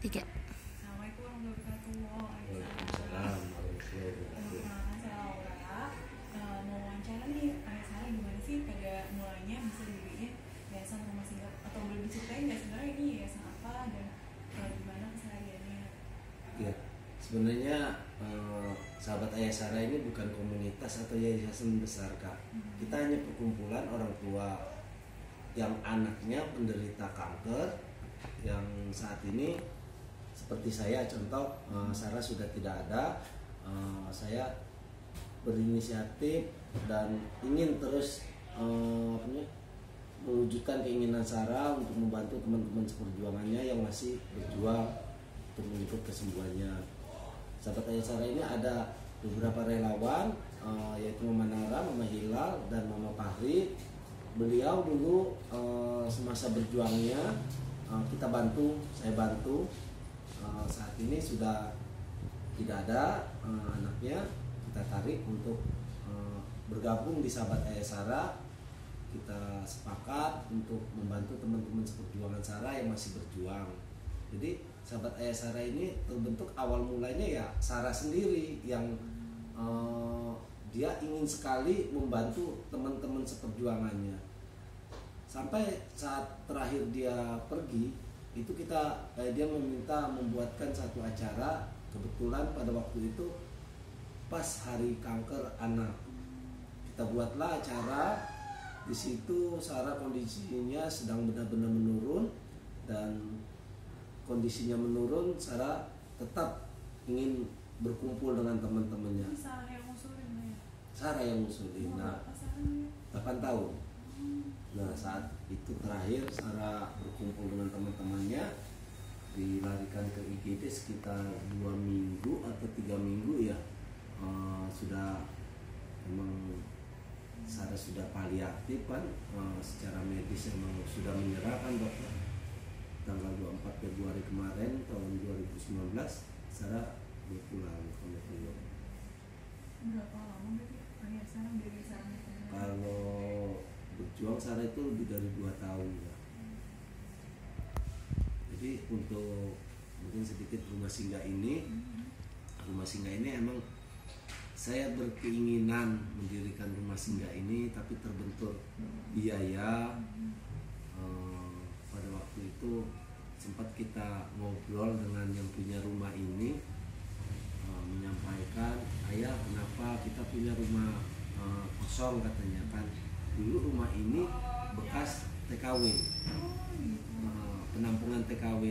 Tiga. Assalamualaikum warahmatullahi wabarakatuh. Waalaikumsalam warahmatullahi wabarakatuh. Perkenalkan saya Laura. Mau wawancara nih, ayah saya gimana sih pada mulainya bisa didiriin yayasan rumah singgah, atau boleh diceritain nggak sebenarnya ini yayasan apa dan gimana kesehariannya? Ya, sebenarnya sahabat Ayah Sarah ini bukan komunitas atau yayasan besar, Kak. Kita hanya perkumpulan orang tua yang anaknya penderita kanker, yang saat ini seperti saya, contoh Sarah sudah tidak ada. Saya berinisiatif dan ingin terus mewujudkan keinginan Sarah untuk membantu teman-teman seperjuangannya yang masih berjuang untuk mengikut kesembuhannya. Sahabat Ayah Sarah ini ada beberapa relawan, yaitu Mama Nara, Mama Hilal, dan Mama Fahri. Beliau dulu semasa berjuangnya kita bantu, saya bantu. Saat ini sudah tidak ada anaknya, kita tarik untuk bergabung di Sahabat Ayah Sarah. Kita sepakat untuk membantu teman-teman seperjuangan Sarah yang masih berjuang. Jadi Sahabat Ayah Sarah ini terbentuk awal mulanya ya Sarah sendiri yang dia ingin sekali membantu teman-teman seperjuangannya. Sampai saat terakhir dia pergi, itu dia meminta membuatkan satu acara. Kebetulan pada waktu itu pas hari kanker anak, kita buatlah acara. Di situ Sarah kondisinya sedang benar-benar menurun, dan kondisinya menurun, Sarah tetap ingin berkumpul dengan teman-temannya. Ini Sarah yang ngusulin ya? Sarah yang ngusulin. Nah, 8 tahun. Nah, saat itu terakhir Sarah berkumpul dengan teman-temannya, dilarikan ke IGD sekitar 2 minggu atau 3 minggu ya. Sudah memang Sarah sudah paliatif kan, secara medis memang sudah menyerah kan dokter. Tanggal 24 Februari kemarin tahun 2019 Sarah berpulang ke Medan. Berapa lama berarti ayah Sarah dari sana? Kalau berjuang Sarah itu lebih dari 2 tahun ya. Jadi untuk mungkin sedikit rumah singgah ini emang saya berkeinginan mendirikan rumah singgah ini, tapi terbentur biaya. Pada waktu itu sempat kita ngobrol dengan yang punya rumah ini, menyampaikan, ayah kenapa kita punya rumah kosong, katanya kan dulu rumah ini bekas TKW, penampungan TKW.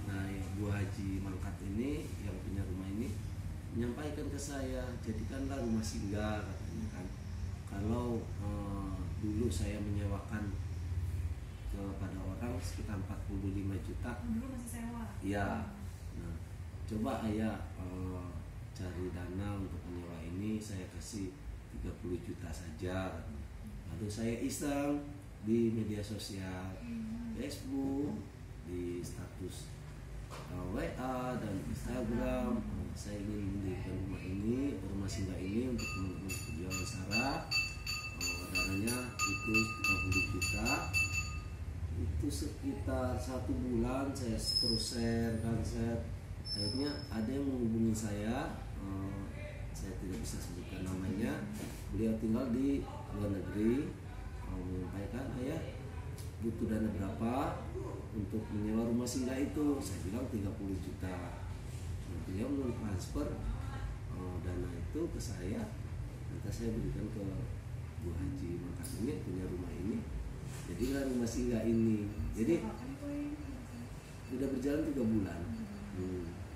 Nah, Bu Haji Mangkat ini yang punya rumah ini menyampaikan ke saya, jadikanlah rumah singgah, katanya kan. Kalau dulu saya menyewakan kepada orang sekitar 45 juta. Dulu masih sewa? Iya. Nah, coba ayah cari dana untuk menyewa ini, saya kasih 30 juta saja. Lalu saya iseng di media sosial, Facebook, di status WA dan Instagram, saya ingin mendirikan rumah singgah ini untuk teman-teman perjuangan Sarah. Dananya itu 30 juta. Itu sekitar 1 bulan saya terus share. Akhirnya ada yang menghubungi saya tidak bisa sebutkan namanya. Beliau tinggal di luar negeri, menyampaikan, ayah butuh dana berapa untuk menyewa rumah singgah itu. Saya bilang 30 juta. Nah, beliau transfer dana itu ke saya, nanti saya berikan ke Bu Haji Mangkat ini punya rumah ini. Jadilah rumah singgah ini. Jadi sudah berjalan 3 bulan.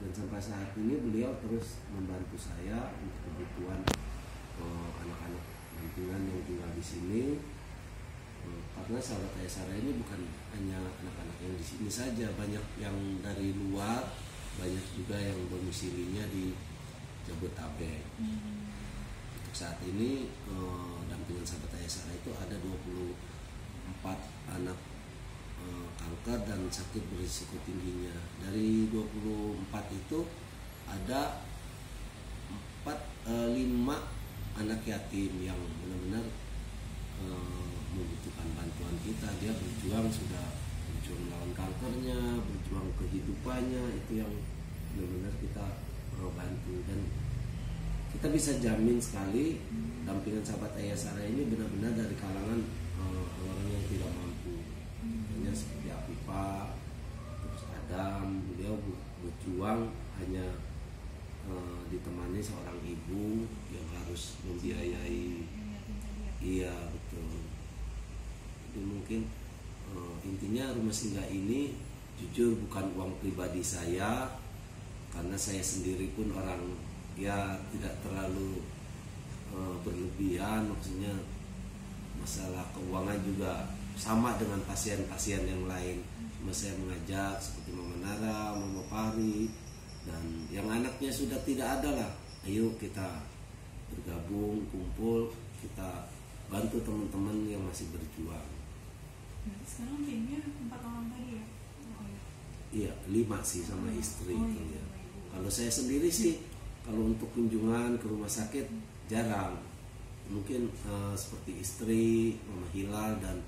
Dan sampai saat ini beliau terus membantu saya untuk kebutuhan anak-anak lingkungan yang tinggal di sini. Karena Sahabat Ayah Sarah ini bukan hanya anak-anak yang di sini saja, banyak yang dari luar, banyak juga yang domisilinya di Jabodetabek. Untuk saat ini dampingan Sahabat Ayah Sarah itu ada 24 anak kanker dan sakit berisiko tingginya. Dari 24 itu ada 5 anak yatim yang benar-benar membutuhkan bantuan kita. Dia berjuang sudah berjuang melawan kankernya, berjuang kehidupannya, itu yang benar-benar kita bantu. Dan kita bisa jamin sekali dampingan sahabat Ayah Sarah ini benar-benar dari kalangan orang yang tidak mampu. Hanya seperti Afifa, terus Adam, beliau berjuang hanya ditemani seorang ibu yang harus membiayai. Iya betul. Jadi mungkin intinya rumah singgah ini jujur bukan uang pribadi saya, karena saya sendiri pun orang ya tidak terlalu berlebihan, maksudnya masalah keuangan juga sama dengan pasien-pasien yang lain. Cuma saya mengajak seperti Mama Nara, Mama Pari, dan yang anaknya sudah tidak ada lah, ayo kita bergabung, kumpul, kita bantu teman-teman yang masih berjuang. Berarti sekarang timnya 4 orang tadi ya? Oh, iya 5 sih sama istri. Oh, iya. Ya. Kalau saya sendiri sih, kalau untuk kunjungan ke rumah sakit jarang. Mungkin seperti istri, Mama Hilal dan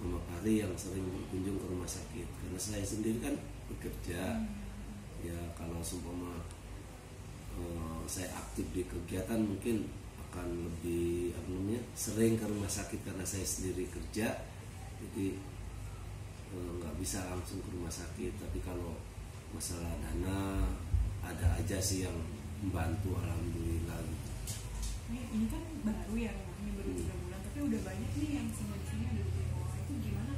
Mama Pari yang sering berkunjung ke rumah sakit. Karena saya sendiri kan bekerja. Ya kalau seumpama saya aktif di kegiatan mungkin akan lebih sering ke rumah sakit karena saya sendiri kerja. Jadi nggak bisa langsung ke rumah sakit. Tapi kalau masalah dana ada aja sih yang membantu, alhamdulillah gitu. Ini kan baru ya rumahnya, baru 3 bulan, tapi udah banyak nih yang singgah di sini, ada 25 orang. Itu gimana?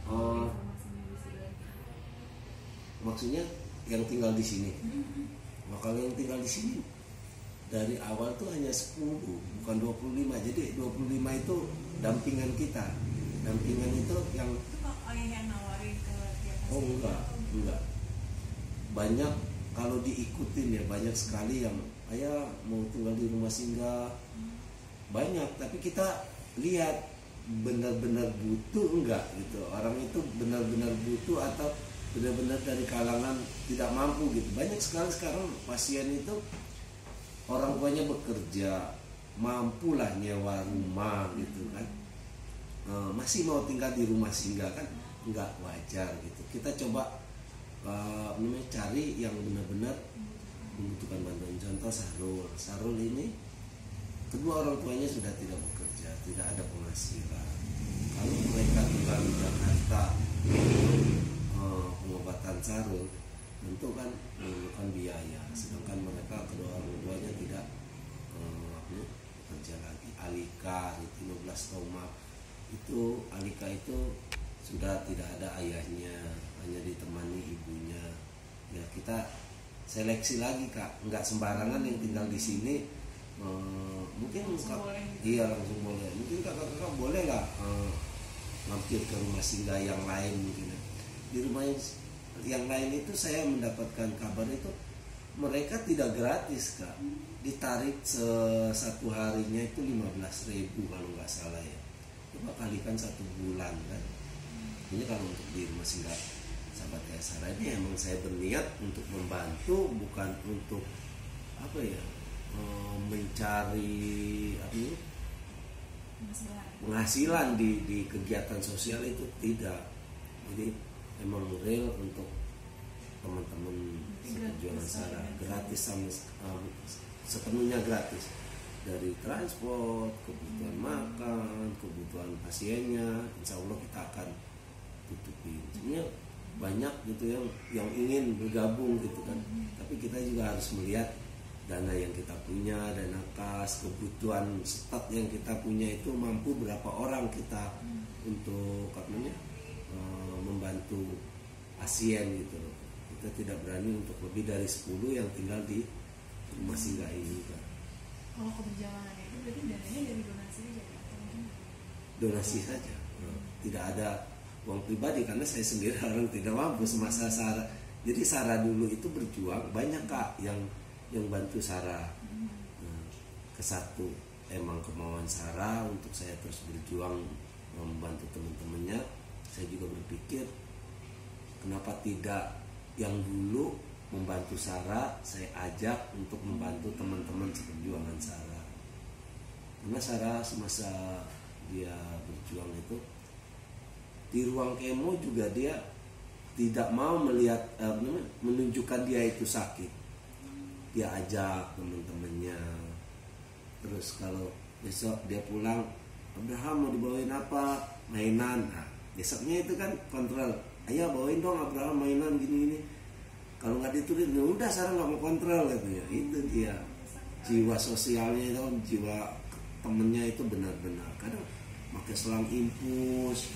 Informasinya bisa dari? Maksudnya yang tinggal di sini. Nah, kalau yang tinggal di sini dari awal tuh hanya 10, bukan 25. Jadi 25 itu dampingan kita. Dampingan itu yang Itu kok ayah yang nawarin ke tiap pasien? oh enggak. Banyak kalau diikutin ya, banyak sekali yang ayah mau tinggal di rumah singgah. Banyak, tapi kita lihat benar-benar butuh enggak gitu. Orang itu benar-benar butuh atau benar-benar dari kalangan tidak mampu gitu. Banyak sekali sekarang pasien itu orang tuanya bekerja, mampulah nyewa rumah gitu kan, masih mau tinggal di rumah singgah kan nggak wajar gitu. Kita coba cari yang benar-benar membutuhkan bantuan. Contoh Sarul ini kedua orang tuanya sudah tidak bekerja, tidak ada penghasilan. Kalau mereka tinggal di Jakarta, pengobatan Sarul tentu kan memerlukan biaya, sedangkan mereka kedua orang tuanya tidak bekerja lagi. Alika itu 15 tahun itu Alika itu sudah tidak ada ayahnya, hanya ditemani ibunya. Ya kita seleksi lagi Kak, nggak sembarangan yang tinggal di sini. Mungkin iya langsung boleh. Mungkin kakak-kakak boleh lah mampir ke rumah singgah yang lain mungkin. Di rumah yang lain itu saya mendapatkan kabar itu mereka tidak gratis Kak, ditarik satu harinya itu 15.000 kalau nggak salah ya. Coba kalikan 1 bulan kan. Ini kalau untuk di rumah singgah sahabat Ayah Sarah ini emang saya berniat untuk membantu, bukan untuk apa ya, mencari penghasilan di kegiatan sosial itu tidak. Jadi emang real untuk teman-teman perjuangan Sarah, gratis sama sepenuhnya gratis, dari transport, kebutuhan makan, kebutuhan pasiennya, insya Allah kita akan tutupi. Sebenarnya banyak gitu yang ingin bergabung gitu kan, tapi kita juga harus melihat dana yang kita punya, dana kas, kebutuhan stok yang kita punya itu mampu berapa orang kita untuk membantu pasien gitu loh. Kita tidak berani untuk lebih dari 10 yang tinggal di rumah singgah ini kan. Kalau keberjalanannya itu berarti dananya dari donasi aja ya? Donasi saja, tidak ada uang pribadi karena saya sendiri orang tidak mampu semasa Sarah. Jadi Sarah dulu itu berjuang, banyak Kak yang bantu Sarah. Kesatu emang kemauan Sarah untuk saya terus berjuang membantu teman-temannya. Saya juga berpikir kenapa tidak yang dulu membantu Sarah saya ajak untuk membantu teman-teman seperjuangan Sarah. Karena Sarah semasa dia berjuang itu di ruang kemo juga dia tidak mau melihat menunjukkan dia itu sakit. Dia ajak teman-temannya. Terus kalau besok dia pulang, Abraham mau dibawain apa? Mainan. Nah, besoknya itu kan kontrol. Ayah bawain dong Abraham mainan gini-gini. Kalau nggak diturutin, ya udah Sarah nggak mau kontrol katanya. Itu dia jiwa sosialnya itu, jiwa temennya itu benar-benar. Kadang pakai selang impus,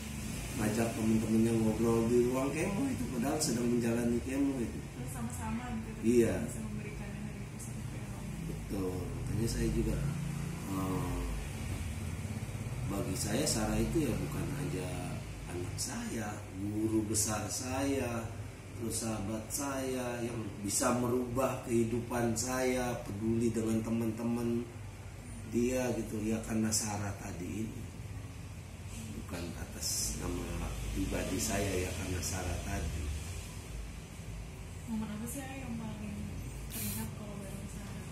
ngajak temen-temennya ngobrol di ruang kemo itu, padahal sedang menjalani kemo itu. Terus sama-sama gitu. Iya. Bisa memberikan dari itu sampai Betul. Makanya saya juga bagi saya Sarah itu ya bukan aja anak saya, guru besar saya, terus sahabat saya yang bisa merubah kehidupan saya, peduli dengan teman-teman dia gitu ya, karena Sarah tadi ini bukan atas nama pribadi saya ya, karena Sarah tadi. momen apa sih yang paling teringat kalau bareng Sarah?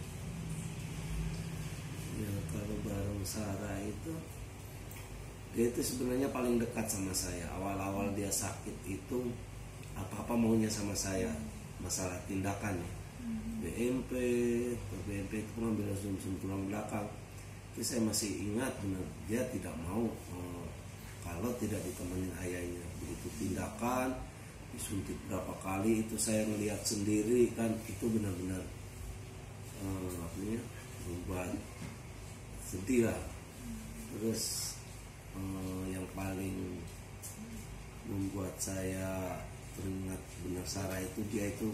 Ya kalau bareng Sarah itu dia itu sebenarnya paling dekat sama saya. Awal-awal dia sakit itu apa-apa maunya sama saya, masalah tindakannya. BMP itu pengambilan sum-sum tulang belakang. Itu saya masih ingat benar, dia tidak mau kalau tidak ditemenin ayahnya. Begitu tindakan, disuntik berapa kali itu saya melihat sendiri kan, itu benar-benar membuat sedih lah. Terus yang paling membuat saya teringat benar Sarah itu, dia itu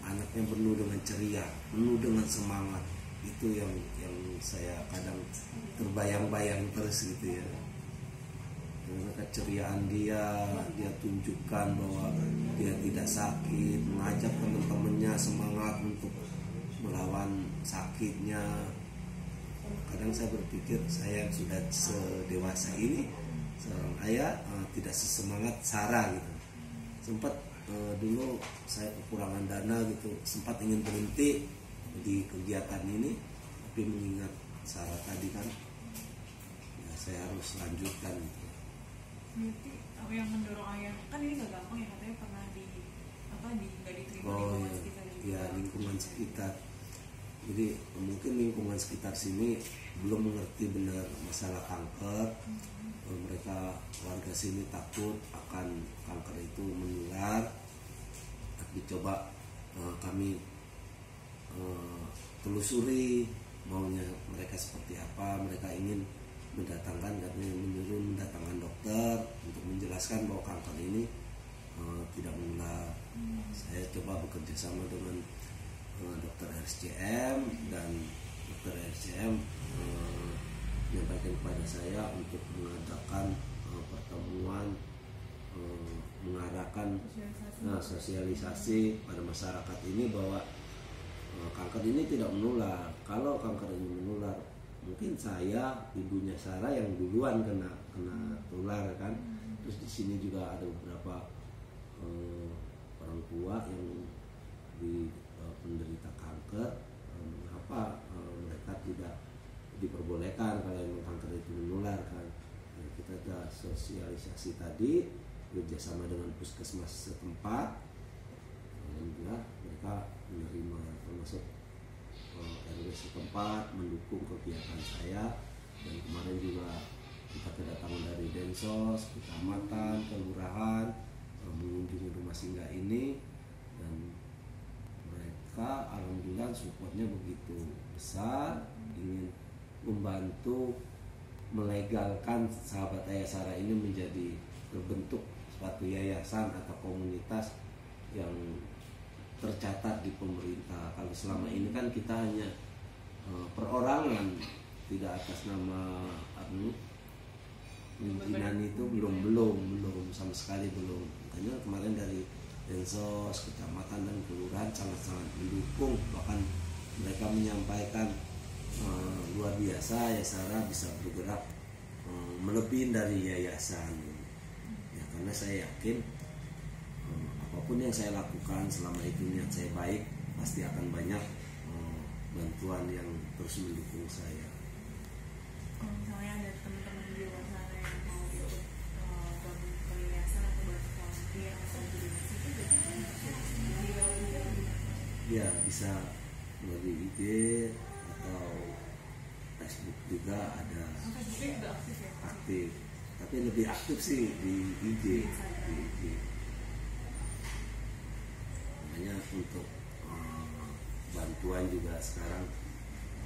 anaknya penuh dengan ceria, penuh dengan semangat. Itu yang saya kadang terbayang-bayang terus gitu ya. Karena keceriaan dia tunjukkan bahwa dia tidak sakit, mengajak teman-temannya semangat untuk melawan sakitnya. Kadang saya berpikir saya yang sudah sedewasa ini, seorang ayah tidak sesemangat Sarah gitu. Sempat dulu saya kekurangan dana gitu, sempat ingin berhenti di kegiatan ini, tapi mengingat Sarah tadi kan, ya saya harus lanjutkan gitu. Berarti apa yang mendorong ayah, kan ini nggak gampang ya, katanya pernah nggak diterima lingkungan sekitar juga. Ya lingkungan sekitar. Jadi mungkin lingkungan sekitar sini belum mengerti benar masalah kanker. Mereka warga sini takut akan kanker itu menular. Tapi coba kami telusuri maunya mereka seperti apa. Mereka ingin menyuruh mendatangkan dokter untuk menjelaskan bahwa kanker ini tidak menular. Saya coba bekerja sama dengan dokter RSCM, dan dokter RSCM menyampaikan kepada saya untuk mengadakan pertemuan, mengarahkan sosialisasi pada masyarakat ini bahwa kanker ini tidak menular. Kalau kanker ini menular, mungkin saya, ibunya Sarah yang duluan kena tular kan. Terus di sini juga ada beberapa orang tua yang penderita kanker. Mengapa mereka tidak diperbolehkan kalau memang kanker itu menular kan? Nah, kita ada sosialisasi tadi bekerjasama dengan puskesmas setempat, dan juga mereka menerima, termasuk RW setempat mendukung kegiatan saya. Dan kemarin juga kita kedatangan dari Densos, kecamatan, kelurahan mengunjungi rumah singgah ini, dan mereka alhamdulillah supportnya begitu besar, ingin membantu melegalkan sahabat ayah Sarah ini menjadi terbentuk suatu yayasan atau komunitas yang tercatat di pemerintah. Kalau selama ini kan kita hanya perorangan, tidak atas nama pimpinan itu belum sama sekali belum. Makanya kemarin dari Densos, kecamatan dan kelurahan sangat-sangat mendukung, bahkan mereka menyampaikan luar biasa ya Sarah bisa bergerak melebihi dari yayasan. Ya, karena saya yakin apapun yang saya lakukan selama itu niat saya baik, pasti akan banyak bantuan yang terus mendukung saya. Kalau misalnya ada teman-teman di luar sana yang mau ikut gabung ke yayasan atau bantu volunteer atau jadi itu Ya bisa melalui IG atau Facebook juga ada. Facebooknya udah aktif ya? Aktif, tapi lebih aktif sih di IG. Di IG. Makanya untuk bantuan juga sekarang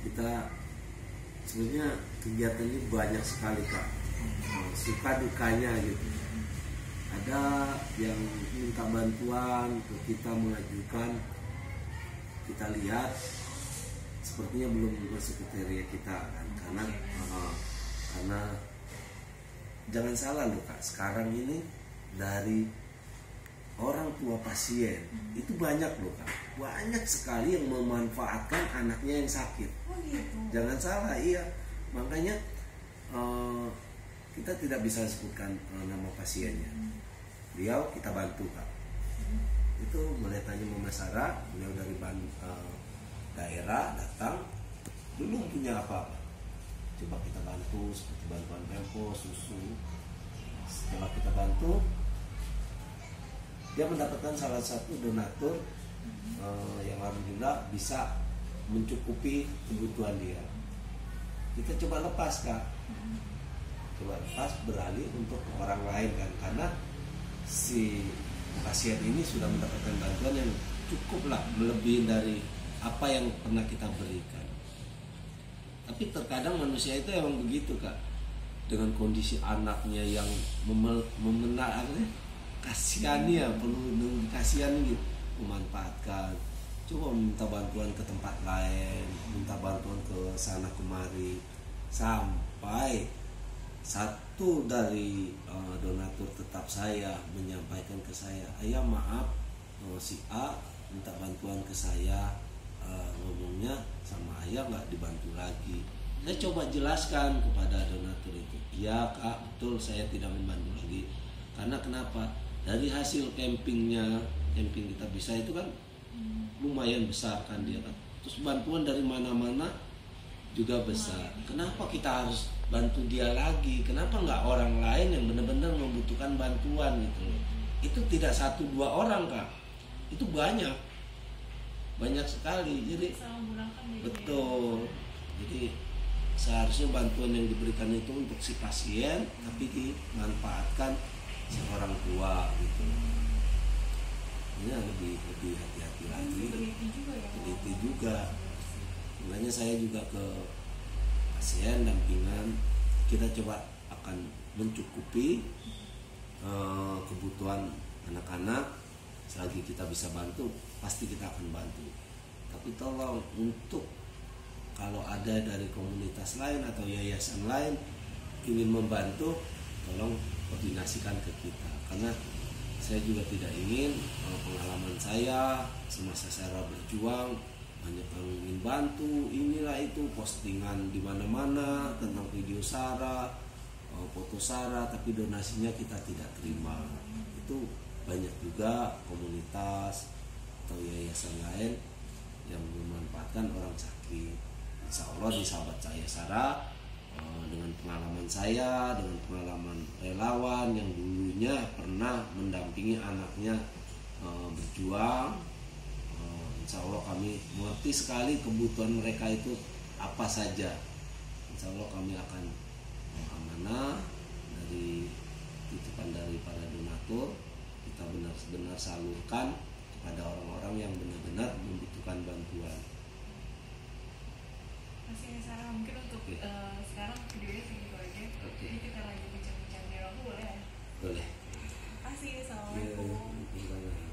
kita sebenarnya kegiatan ini banyak sekali Kak, suka dukanya gitu. Ada yang minta bantuan ke kita mengajukan, kita lihat sepertinya belum masuk kriteria kita kan, karena jangan salah loh Kak, sekarang ini dari orang tua pasien itu banyak loh Kak, banyak sekali yang memanfaatkan anaknya yang sakit. Oh gitu. Jangan salah, iya. Makanya kita tidak bisa sebutkan nama pasiennya. Beliau kita bantu Kak. Itu mulai tanya Mama Sarah, beliau dari daerah datang, belum punya apa-apa. Coba kita bantu seperti bantuan tempo, susu. Setelah kita bantu, dia mendapatkan salah satu donatur yang alhamdulillah bisa mencukupi kebutuhan dia. Kita coba lepas Kak, coba lepas beralih untuk orang lain kan, karena si pasien ini sudah mendapatkan bantuan yang cukuplah melebihi dari apa yang pernah kita berikan. Tapi terkadang manusia itu emang begitu Kak, dengan kondisi anaknya yang kasihani ya, perlu dikasihani gitu, memanfaatkan, coba minta bantuan ke tempat lain, minta bantuan ke sana kemari, sampai satu dari donatur tetap saya menyampaikan ke saya, ayah maaf, si A minta bantuan ke saya, ngomongnya sama ayah nggak dibantu lagi. Saya coba jelaskan kepada donatur itu, iya Kak, betul saya tidak membantu lagi. Karena kenapa? Dari hasil camping kita bisa itu kan lumayan besar kan dia kan. Terus bantuan dari mana-mana juga besar. Kenapa kita harus bantu dia lagi? Kenapa nggak orang lain yang benar-benar membutuhkan bantuan gitu loh? Itu tidak 1-2 orang Kak, itu banyak sekali. Jadi betul. Jadi seharusnya bantuan yang diberikan itu untuk si pasien, tapi dimanfaatkan seorang tua gitu. Ini lebih hati-hati lagi, teliti juga. Makanya saya juga ke pasien dampingan, kita coba akan mencukupi kebutuhan anak-anak. Selagi kita bisa bantu, pasti kita akan bantu. Tapi tolong, untuk kalau ada dari komunitas lain atau yayasan lain ingin membantu, tolong koordinasikan ke kita, karena saya juga tidak ingin pengalaman saya semasa saya berjuang banyak yang ingin bantu, inilah itu postingan di mana-mana tentang video Sarah, foto Sarah, tapi donasinya kita tidak terima. Itu banyak juga komunitas atau yayasan lain yang memanfaatkan orang sakit. Insya Allah di sahabat saya Sarah, dengan pengalaman saya, dengan pengalaman relawan yang dulunya pernah mendampingi anaknya berjuang, insya Allah kami mengerti sekali kebutuhan mereka itu apa saja. Insya Allah kami akan amanah dari titipan dari para donatur, kita benar-benar salurkan kepada orang-orang yang benar-benar membutuhkan bantuan. Masih Sarah, mungkin untuk sekarang videonya segitu aja. Jadi kita lanjut bincang-bincang di Rabu boleh ya? Boleh. Terima kasih, assalamualaikum. Ya,